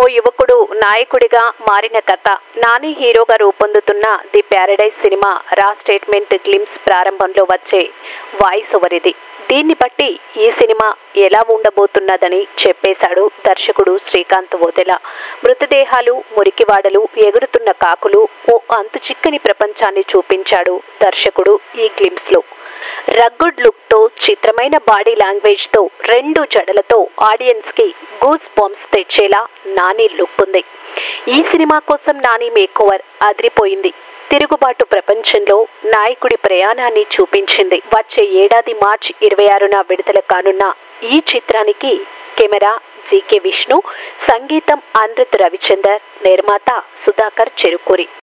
ఓ యువకుడు నాయకుడిగా మారిన కథ. నాని హీరోగా రూపొందుతున్న ది ప్యారడైజ్ సినిమా రా స్టేట్మెంట్ గ్లిమ్స్ ప్రారంభంలో వచ్చే వాయిస్ ఓవర్ ఇది. దీన్ని బట్టి ఈ సినిమా ఎలా ఉండబోతున్నదని చెప్పేశాడు దర్శకుడు శ్రీకాంత్ వోదెల. మృతదేహాలు, మురికివాడలు, ఎగురుతున్న కాకులు, ఓ అంతు చిక్కని ప్రపంచాన్ని చూపించాడు దర్శకుడు ఈ గ్లిమ్స్ లో. రగ్గుడ్ లుక్ తో, చిత్రమైన బాడీ లాంగ్వేజ్ తో, 2 జడలతో ఆడియన్స్ కి గూస్ బంప్స్ తెచ్చేలా నాని లుక్ ఉంది. ఈ సినిమా కోసం నాని మేకోవర్ అదిరిపోయింది. తిరుగుబాటు ప్రపంచంలో నాయకుడి ప్రయాణాన్ని చూపించింది. వచ్చే ఏడాది మార్చి 26న విడుదల కానున్న ఈ చిత్రానికి కెమెరా జీకే విష్ణు, సంగీతం అనిరుద్ రవిచందర్, నిర్మాత సుధాకర్ చెరుకూరి.